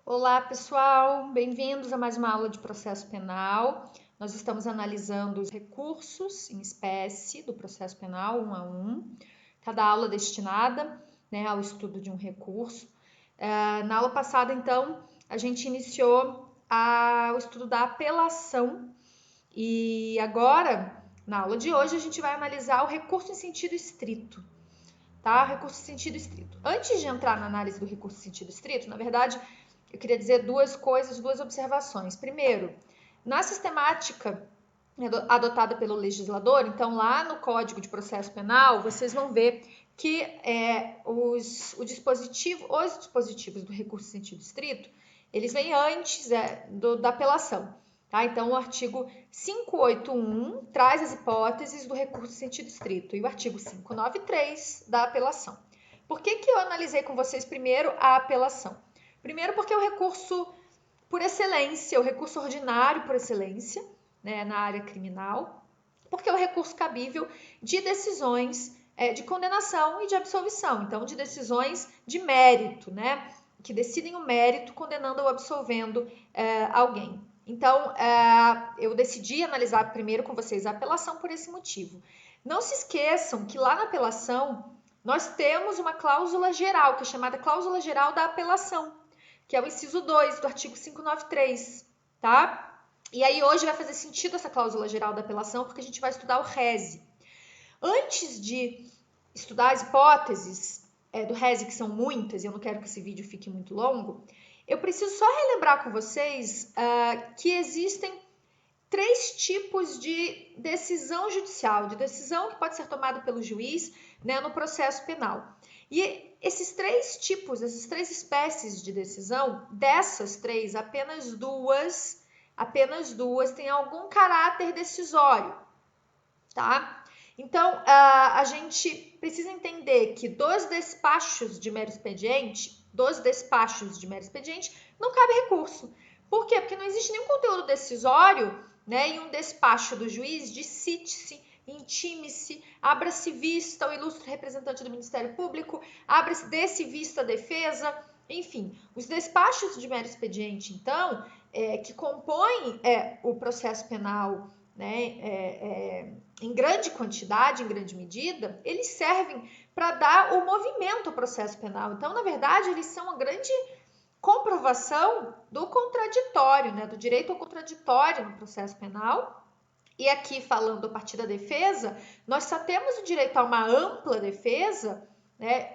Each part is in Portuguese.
Olá, pessoal, bem-vindos a mais uma aula de processo penal. Nós estamos analisando os recursos em espécie do processo penal, um a um. Cada aula destinada, ao estudo de um recurso. Na aula passada, então, a gente iniciou o estudo da apelação e agora, na aula de hoje, a gente vai analisar o recurso em sentido estrito. Tá? Recurso em sentido estrito. Antes de entrar na análise do recurso em sentido estrito, na verdade, eu queria dizer duas observações. Primeiro, na sistemática adotada pelo legislador, então lá no Código de Processo Penal, vocês vão ver que os dispositivos do recurso em sentido estrito, eles vêm antes da apelação. Tá? Então, o artigo 581 traz as hipóteses do recurso em sentido estrito e o artigo 593 da apelação. Por que eu analisei com vocês primeiro a apelação? Primeiro porque é o recurso por excelência, o recurso ordinário por excelência, na área criminal, porque é o recurso cabível de decisões de condenação e de absolvição, então de decisões de mérito, que decidem o mérito condenando ou absolvendo alguém. Então, eu decidi analisar primeiro com vocês a apelação por esse motivo. Não se esqueçam que lá na apelação nós temos uma cláusula geral, que é chamada cláusula geral da apelação, que é o inciso 2 do artigo 593, tá? E aí hoje vai fazer sentido essa cláusula geral da apelação, porque a gente vai estudar o rese. Antes de estudar as hipóteses do rese, que são muitas, e eu não quero que esse vídeo fique muito longo, eu preciso só relembrar com vocês que existem 3 tipos de decisão judicial, de decisão que pode ser tomada pelo juiz no processo penal. E esses 3 tipos, essas 3 espécies de decisão, dessas 3, apenas duas têm algum caráter decisório, tá? Então, a gente precisa entender que dos despachos de mero expediente, não cabe recurso. Por quê? Porque não existe nenhum conteúdo decisório, em um despacho do juiz de cite-se, intime-se, abra-se vista ao ilustre representante do Ministério Público, abra-se desse vista a defesa, enfim. Os despachos de mero expediente, então, que compõem o processo penal, em grande quantidade, em grande medida, eles servem para dar o movimento ao processo penal. Então, na verdade, eles são uma grande comprovação do contraditório, do direito ao contraditório no processo penal. E aqui, falando a partir da defesa, nós só temos o direito a uma ampla defesa,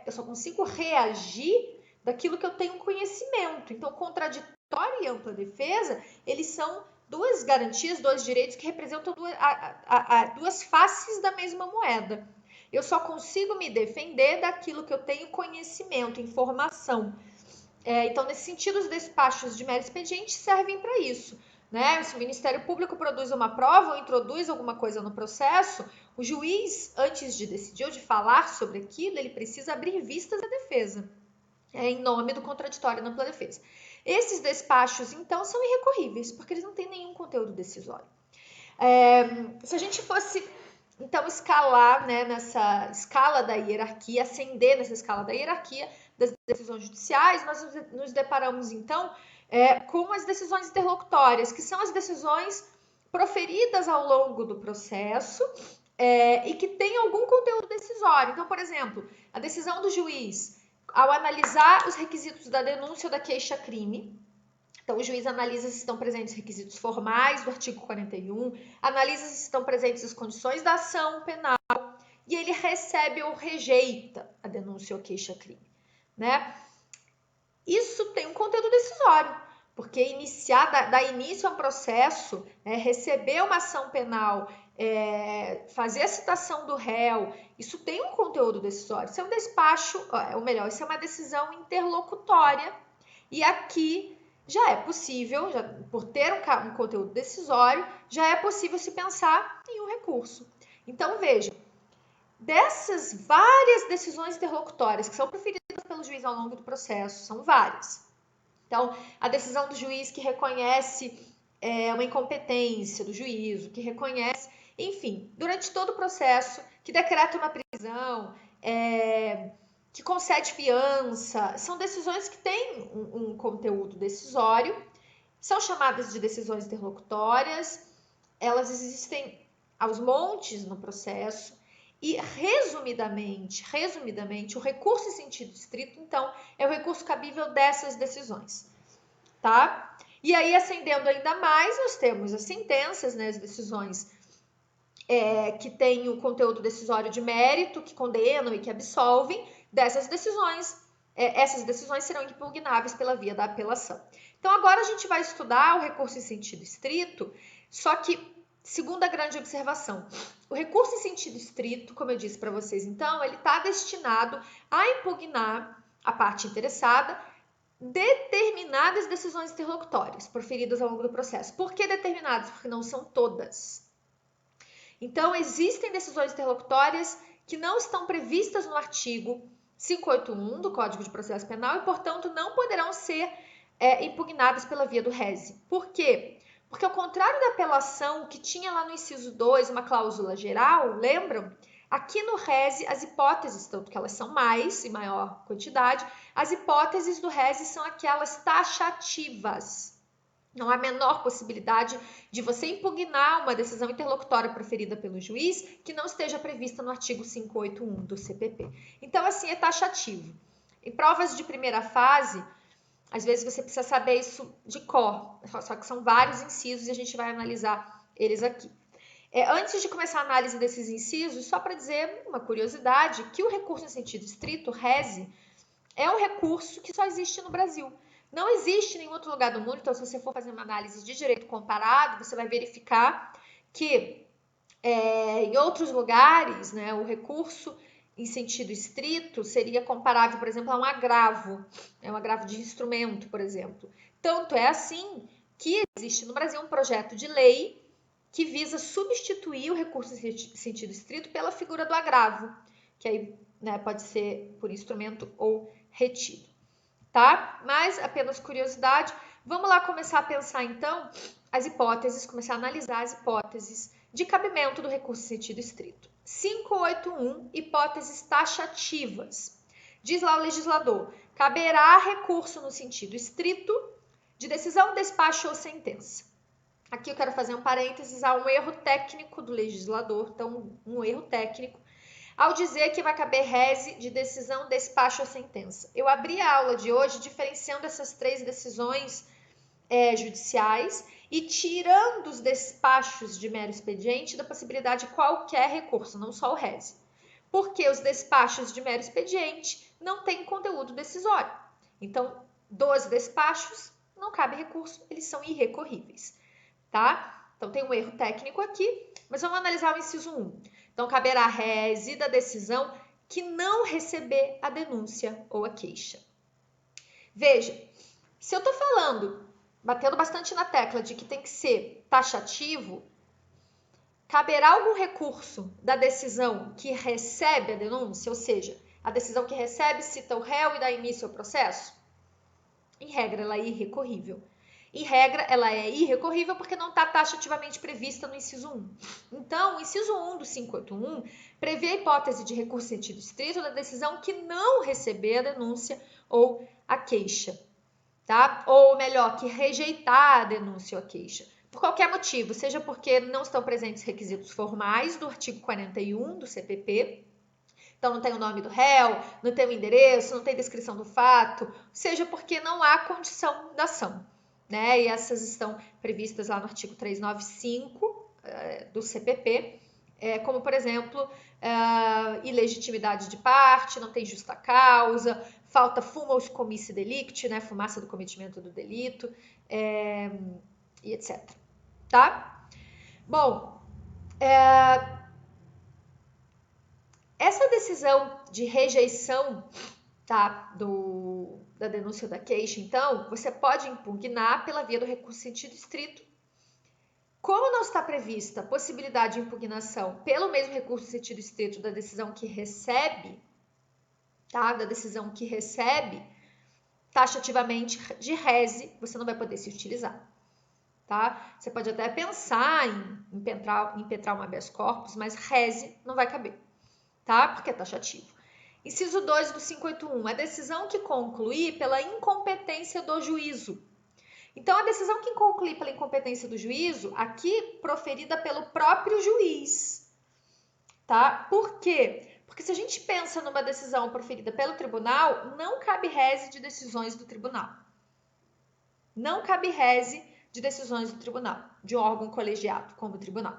eu só consigo reagir daquilo que eu tenho conhecimento. Então, contraditório e ampla defesa, eles são duas garantias, dois direitos que representam duas faces da mesma moeda. Eu só consigo me defender daquilo que eu tenho conhecimento, informação. Então, nesse sentido, os despachos de mero expediente servem para isso. Se o Ministério Público produz uma prova ou introduz alguma coisa no processo, o juiz, antes de decidir ou de falar sobre aquilo, ele precisa abrir vistas à defesa, em nome do contraditório na ampla defesa. Esses despachos, então, são irrecorríveis, porque eles não têm nenhum conteúdo decisório. Se a gente fosse, então, escalar nessa escala da hierarquia, ascender nessa escala da hierarquia das decisões judiciais, nós nos deparamos, então, com as decisões interlocutórias, que são as decisões proferidas ao longo do processo e que têm algum conteúdo decisório. Então, por exemplo, a decisão do juiz, ao analisar os requisitos da denúncia ou da queixa-crime, então o juiz analisa se estão presentes requisitos formais do artigo 41, analisa se estão presentes as condições da ação penal e ele recebe ou rejeita a denúncia ou queixa-crime, Isso tem um conteúdo decisório, porque dar início a um processo, receber uma ação penal, fazer a citação do réu, isso tem um conteúdo decisório. Isso é um despacho, ou melhor, isso é uma decisão interlocutória. E aqui já é possível, por ter um conteúdo decisório, já é possível se pensar em um recurso. Então, veja, dessas várias decisões interlocutórias que são proferidas pelo juiz ao longo do processo, são várias. Então, a decisão do juiz que reconhece uma incompetência do juízo, que reconhece, enfim, durante todo o processo, que decreta uma prisão, que concede fiança, são decisões que têm um conteúdo decisório, são chamadas de decisões interlocutórias, elas existem aos montes no processo e, resumidamente, o recurso em sentido estrito, então, é o recurso cabível dessas decisões, tá? E aí, acendendo ainda mais, nós temos as sentenças, né, as decisões que têm o conteúdo decisório de mérito, que condenam e que absolvem. Dessas decisões, essas decisões serão impugnáveis pela via da apelação. Então, agora a gente vai estudar o recurso em sentido estrito, só que, segunda grande observação, o recurso em sentido estrito, como eu disse para vocês, então, ele está destinado a impugnar a parte interessada determinadas decisões interlocutórias proferidas ao longo do processo. Por que determinadas? Porque não são todas. Então, existem decisões interlocutórias que não estão previstas no artigo 581 do Código de Processo Penal e, portanto, não poderão ser impugnadas pela via do rese. Por quê? Porque, ao contrário da apelação, que tinha lá no inciso 2 uma cláusula geral, lembram? Aqui no rese, as hipóteses, tanto que elas são mais, em maior quantidade, as hipóteses do rese são aquelas taxativas. Não há a menor possibilidade de você impugnar uma decisão interlocutória proferida pelo juiz que não esteja prevista no artigo 581 do CPP. Então, assim, é taxativo. Em provas de primeira fase, às vezes você precisa saber isso de cor, só que são vários incisos e a gente vai analisar eles aqui. Antes de começar a análise desses incisos, só para dizer uma curiosidade, que o recurso em sentido estrito, rese, é um recurso que só existe no Brasil. Não existe em nenhum outro lugar do mundo, então se você for fazer uma análise de direito comparado, você vai verificar que em outros lugares, né, o recurso em sentido estrito seria comparável, por exemplo, a um agravo de instrumento, por exemplo. Tanto é assim que existe no Brasil um projeto de lei que visa substituir o recurso em sentido estrito pela figura do agravo, que aí, né, pode ser por instrumento ou retido. Tá? Mas apenas curiosidade. Vamos lá começar a pensar então as hipóteses, começar a analisar as hipóteses de cabimento do recurso em sentido estrito. 581, hipóteses taxativas. Diz lá o legislador: caberá recurso no sentido estrito de decisão, despacho ou sentença. Aqui eu quero fazer um parênteses a um erro técnico do legislador, então um erro técnico ao dizer que vai caber rese de decisão, despacho ou sentença. Eu abri a aula de hoje diferenciando essas três decisões judiciais e tirando os despachos de mero expediente da possibilidade de qualquer recurso, não só o rese. Porque os despachos de mero expediente não têm conteúdo decisório. Então, dos despachos não cabe recurso, eles são irrecorríveis, tá? Então, tem um erro técnico aqui, mas vamos analisar o inciso 1. Então, caberá rese da decisão que não receber a denúncia ou a queixa. Veja, se eu estou falando, batendo bastante na tecla de que tem que ser taxativo, caberá algum recurso da decisão que recebe a denúncia, ou seja, a decisão que recebe cita o réu e dá início ao processo? Em regra, ela é irrecorrível. Em regra, ela é irrecorrível porque não está taxativamente prevista no inciso 1. Então, o inciso 1 do 581 prevê a hipótese de recurso em sentido estrito da decisão que não receber a denúncia ou a queixa, tá? Ou melhor, que rejeitar a denúncia ou a queixa. Por qualquer motivo, seja porque não estão presentes requisitos formais do artigo 41 do CPP, então não tem o nome do réu, não tem o endereço, não tem descrição do fato, seja porque não há condição da ação, né? E essas estão previstas lá no artigo 395 do CPP, como, por exemplo, ilegitimidade de parte, não tem justa causa, falta fumus comissi delicti, né? Fumaça do cometimento do delito, e etc. Tá? Bom, essa decisão de rejeição, tá, da denúncia da queixa, então, você pode impugnar pela via do recurso em sentido estrito. Como não está prevista a possibilidade de impugnação pelo mesmo recurso em sentido estrito da decisão que recebe, tá, taxativamente de rese, você não vai poder se utilizar. Tá? Você pode até pensar em impetrar um habeas corpus, mas rese não vai caber, tá? Porque é taxativo. Inciso 2 do 581, a decisão que concluir pela incompetência do juízo. Então, a decisão que concluir pela incompetência do juízo, aqui proferida pelo próprio juiz, tá? Por quê? Porque se a gente pensa numa decisão proferida pelo tribunal, não cabe rese de decisões do tribunal. Não cabe rese de decisões do tribunal, de um órgão colegiado como o tribunal.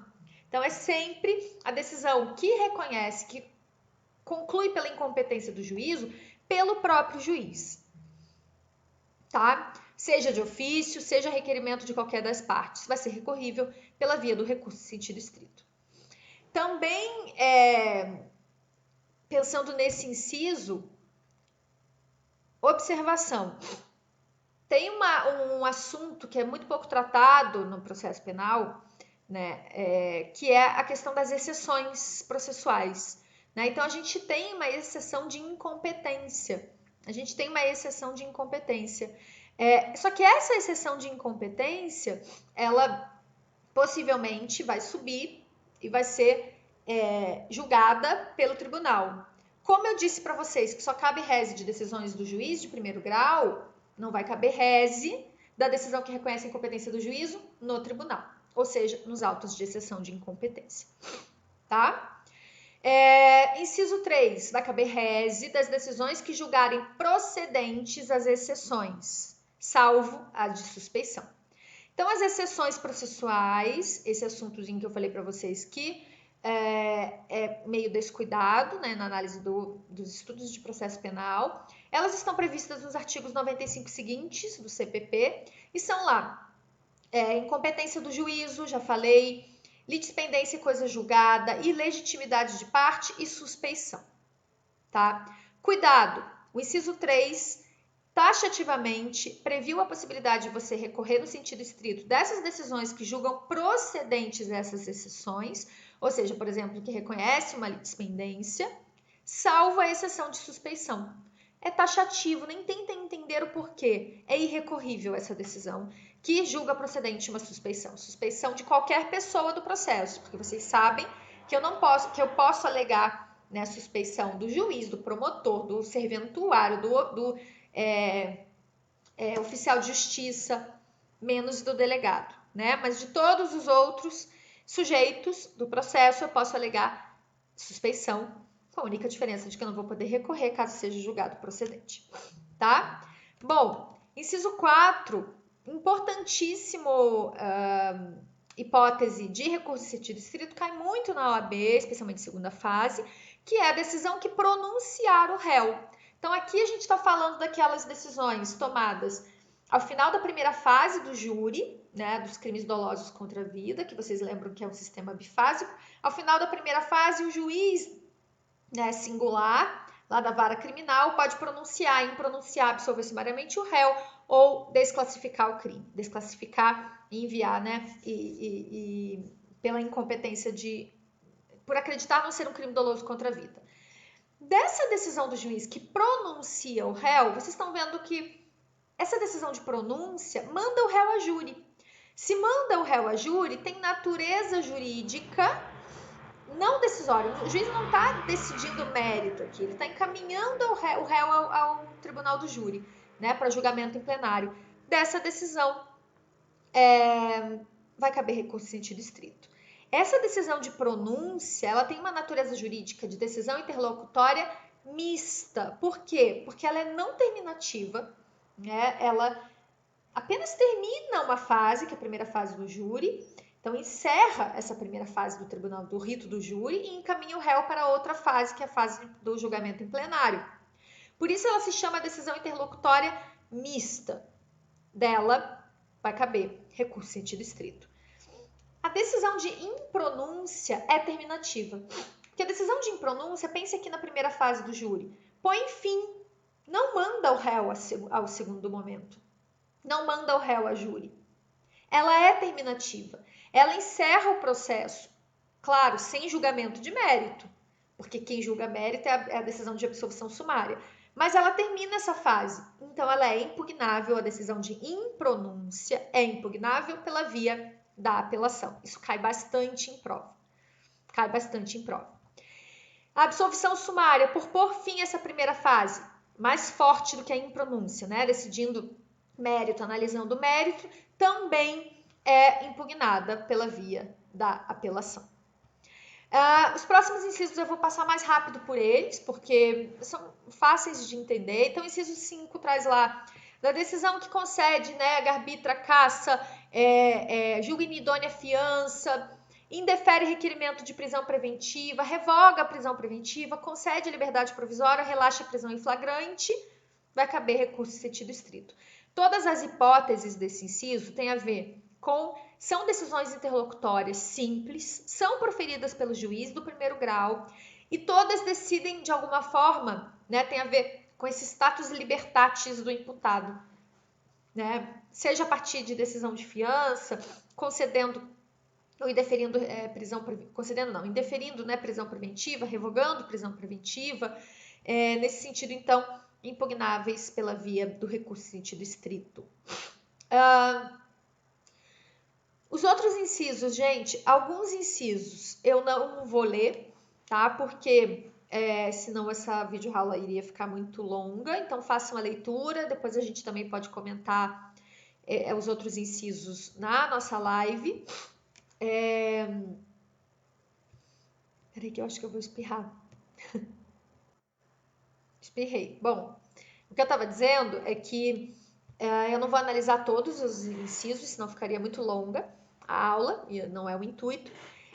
Então, é sempre a decisão que reconhece, que conclui pela incompetência do juízo, pelo próprio juiz, tá? Seja de ofício, seja requerimento de qualquer das partes, vai ser recorrível pela via do recurso em sentido estrito. Também, pensando nesse inciso, observação. Tem um assunto que é muito pouco tratado no processo penal, né, que é a questão das exceções processuais. Né? Então, a gente tem uma exceção de incompetência. Só que essa exceção de incompetência, ela possivelmente vai subir e vai ser julgada pelo tribunal. Como eu disse para vocês que só cabe rese de decisões do juiz de primeiro grau, não vai caber rese da decisão que reconhece a incompetência do juízo no tribunal, ou seja, nos autos de exceção de incompetência, tá? Inciso 3, vai caber rese das decisões que julgarem procedentes as exceções, salvo a de suspeição. Então, as exceções processuais, esse assuntozinho que eu falei para vocês que é meio descuidado, né, na análise dos estudos de processo penal, elas estão previstas nos artigos 95 seguintes do CPP e são lá incompetência do juízo, já falei, litispendência e coisa julgada, ilegitimidade de parte e suspeição, tá? Cuidado, o inciso 3 taxativamente previu a possibilidade de você recorrer no sentido estrito dessas decisões que julgam procedentes essas exceções, ou seja, por exemplo, que reconhece uma litispendência, salvo a exceção de suspeição. É taxativo, nem tenta entender o porquê. É irrecorrível essa decisão que julga procedente uma suspeição. Suspeição de qualquer pessoa do processo, porque vocês sabem que eu posso alegar, né, suspeição do juiz, do promotor, do serventuário, do oficial de justiça, menos do delegado, né? Mas de todos os outros sujeitos do processo eu posso alegar suspeição, com a única diferença de que eu não vou poder recorrer caso seja julgado procedente, tá? Bom, inciso 4, importantíssimo hipótese de recurso em sentido estrito, cai muito na OAB, especialmente segunda fase, que é a decisão que pronunciar o réu. Então, aqui a gente está falando daquelas decisões tomadas ao final da primeira fase do júri, né, dos crimes dolosos contra a vida, que vocês lembram que é um sistema bifásico. Ao final da primeira fase, o juiz, né, singular, lá da vara criminal, pode pronunciar, absolver sumariamente o réu ou desclassificar o crime. Desclassificar e enviar, né, e pela incompetência por acreditar não ser um crime doloso contra a vida. Dessa decisão do juiz que pronuncia o réu, vocês estão vendo que essa decisão de pronúncia manda o réu a júri. Se manda o réu a júri, tem natureza jurídica não decisória. O juiz não está decidindo o mérito aqui, ele está encaminhando o réu ao tribunal do júri, né, para julgamento em plenário. Dessa decisão vai caber recurso em sentido estrito. Essa decisão de pronúncia, ela tem uma natureza jurídica de decisão interlocutória mista. Por quê? Porque ela é não terminativa, né? Ela apenas termina uma fase, que é a primeira fase do júri. Então, encerra essa primeira fase do tribunal do rito do júri e encaminha o réu para outra fase, que é a fase do julgamento em plenário. Por isso, ela se chama decisão interlocutória mista. Dela vai caber recurso em sentido estrito. A decisão de impronúncia é terminativa. Porque a decisão de impronúncia, pense aqui na primeira fase do júri, põe fim, não manda o réu ao segundo momento, não manda o réu a júri. Ela é terminativa, ela encerra o processo, claro, sem julgamento de mérito, porque quem julga mérito é a decisão de absolvição sumária, mas ela termina essa fase, então ela é impugnável, a decisão de impronúncia é impugnável pela via da apelação. Isso cai bastante em prova. A absolvição sumária, por pôr fim a essa primeira fase, mais forte do que a impronúncia, né? Decidindo mérito, analisando o mérito, também é impugnada pela via da apelação. Os próximos incisos eu vou passar mais rápido por eles, porque são fáceis de entender. Então, inciso 5 traz lá, da decisão que concede, nega, arbitra, caça, julga inidônea fiança, indefere requerimento de prisão preventiva, revoga a prisão preventiva, concede liberdade provisória, relaxa a prisão em flagrante, vai caber recurso em sentido estrito. Todas as hipóteses desse inciso têm a ver com, são decisões interlocutórias simples, são proferidas pelo juiz do primeiro grau e todas decidem de alguma forma, né, tem a ver com esse status libertatis do imputado, né, seja a partir de decisão de fiança, concedendo ou indeferindo indeferindo, né, prisão preventiva, revogando prisão preventiva, nesse sentido, então, impugnáveis pela via do recurso em sentido estrito. Os outros incisos, gente, alguns incisos eu não vou ler, tá? Porque senão essa videoaula iria ficar muito longa, então façam a leitura, depois a gente também pode comentar os outros incisos na nossa live. Peraí que eu acho que eu vou espirrar. Espirrei. Bom, o que eu estava dizendo é que eu não vou analisar todos os incisos, senão ficaria muito longa a aula, e não é o intuito.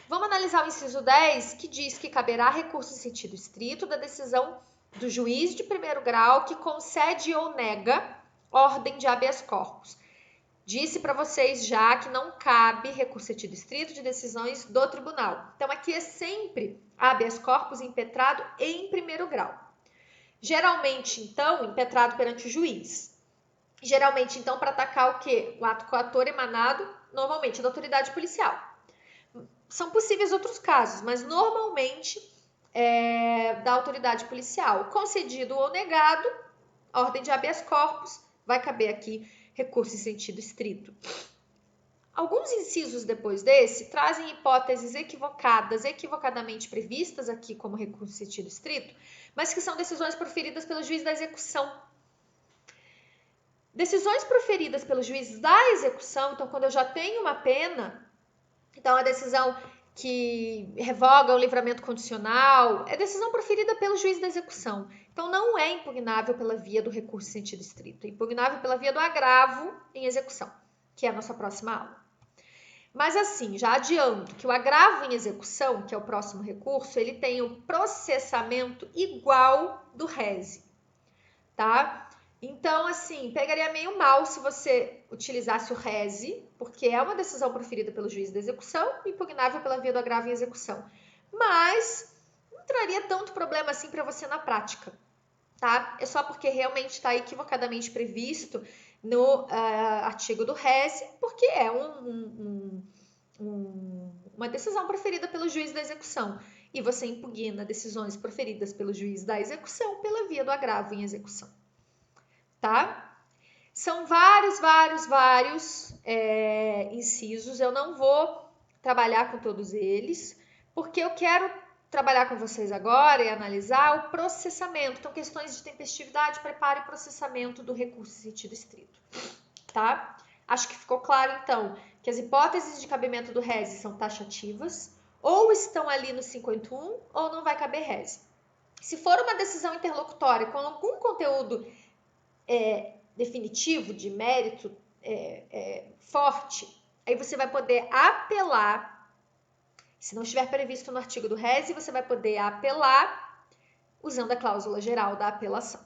Vamos analisar o inciso 10, que diz que caberá recurso em sentido estrito da decisão do juiz de primeiro grau que concede ou nega ordem de habeas corpus. Disse para vocês já que não cabe recurso em sentido estrito de decisões do tribunal. Então, aqui é sempre habeas corpus impetrado em primeiro grau. Geralmente, então, impetrado perante o juiz. Geralmente, então, para atacar o quê? O ato coator emanado, normalmente, da autoridade policial. São possíveis outros casos, mas normalmente da autoridade policial. Concedido ou negado, ordem de habeas corpus, vai caber aqui recurso em sentido estrito. Alguns incisos depois desse trazem hipóteses equivocadas, equivocadamente previstas aqui como recurso em sentido estrito, mas que são decisões proferidas pelo juiz da execução. Decisões proferidas pelo juiz da execução, então quando eu já tenho uma pena, então a decisão que revoga o livramento condicional é decisão proferida pelo juiz da execução. Então não é impugnável pela via do recurso em sentido estrito, é impugnável pela via do agravo em execução, que é a nossa próxima aula. Mas assim, já adianto que o agravo em execução, que é o próximo recurso, ele tem o processamento igual do rese, tá? Então, assim, pegaria meio mal se você utilizasse o rese, porque é uma decisão proferida pelo juiz da execução, impugnável pela via do agravo em execução. Mas não traria tanto problema assim para você na prática, tá? É só porque realmente está equivocadamente previsto no artigo do rese, porque é uma decisão proferida pelo juiz da execução. E você impugna decisões proferidas pelo juiz da execução pela via do agravo em execução. Tá? São vários incisos. Eu não vou trabalhar com todos eles, porque eu quero trabalhar com vocês agora e analisar o processamento. Então, questões de tempestividade, preparo e processamento do recurso em sentido estrito. Tá? Acho que ficou claro, então, que as hipóteses de cabimento do rese são taxativas, ou estão ali no 581, ou não vai caber rese. Se for uma decisão interlocutória com algum conteúdo definitivo, de mérito forte, aí você vai poder apelar. Se não estiver previsto no artigo do rese, você vai poder apelar usando a cláusula geral da apelação.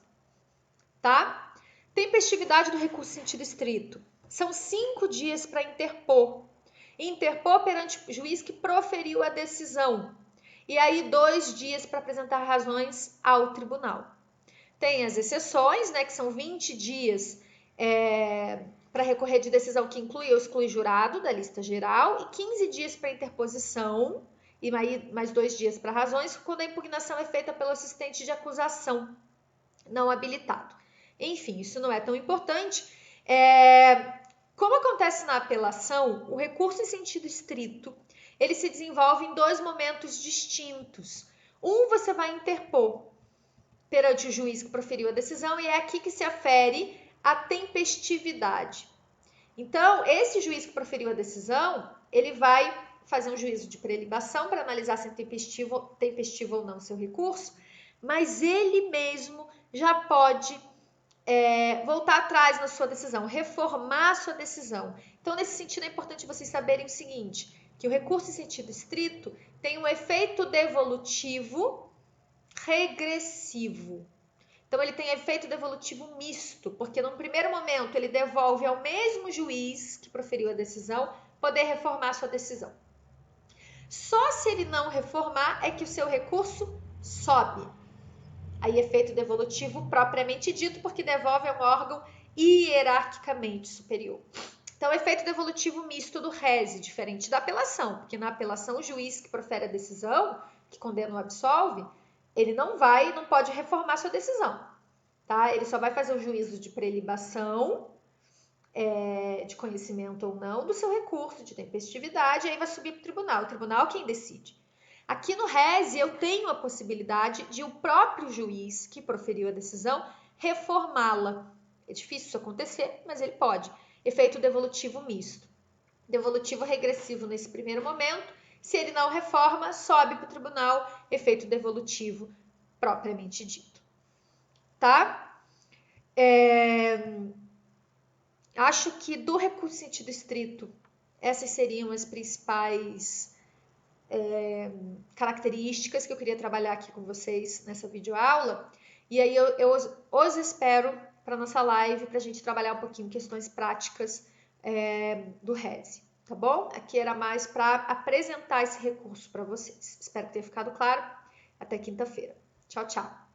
Tá? Tempestividade do recurso em sentido estrito. São 5 dias para interpor. Interpor perante o juiz que proferiu a decisão. E aí 2 dias para apresentar razões ao tribunal. Tem as exceções, né, que são 20 dias para recorrer de decisão que inclui ou exclui jurado da lista geral e 15 dias para interposição e mais 2 dias para razões quando a impugnação é feita pelo assistente de acusação não habilitado. Enfim, isso não é tão importante. Como acontece na apelação, o recurso em sentido estrito, ele se desenvolve em 2 momentos distintos. Você vai interpor perante o juiz que proferiu a decisão e é aqui que se afere a tempestividade. Então, esse juiz que proferiu a decisão, ele vai fazer um juízo de prelibação para analisar se é tempestivo ou não o seu recurso, mas ele mesmo já pode voltar atrás na sua decisão, reformar a sua decisão. Então, nesse sentido, é importante vocês saberem o seguinte, que o recurso em sentido estrito tem um efeito devolutivo regressivo. Então, ele tem efeito devolutivo misto, porque num primeiro momento ele devolve ao mesmo juiz que proferiu a decisão poder reformar a sua decisão. Só se ele não reformar é que o seu recurso sobe. Aí, efeito devolutivo propriamente dito, porque devolve a um órgão hierarquicamente superior. Então, efeito devolutivo misto do rese, diferente da apelação, porque na apelação o juiz que profere a decisão, que condena ou absolve, ele não pode reformar sua decisão, tá? Ele só vai fazer o juízo de prelibação, de conhecimento ou não, do seu recurso de tempestividade, e aí vai subir para o tribunal é quem decide. Aqui no rese, eu tenho a possibilidade de o próprio juiz que proferiu a decisão reformá-la. É difícil isso acontecer, mas ele pode. Efeito devolutivo misto. Devolutivo regressivo nesse primeiro momento. Se ele não reforma, sobe para o tribunal. Efeito devolutivo propriamente dito. Tá? Acho que do recurso em sentido estrito, essas seriam as principais características que eu queria trabalhar aqui com vocês nessa videoaula. E aí eu os espero para nossa live, para a gente trabalhar um pouquinho questões práticas do rese, tá bom? Aqui era mais para apresentar esse recurso para vocês. Espero que tenha ficado claro. Até quinta-feira. Tchau, tchau.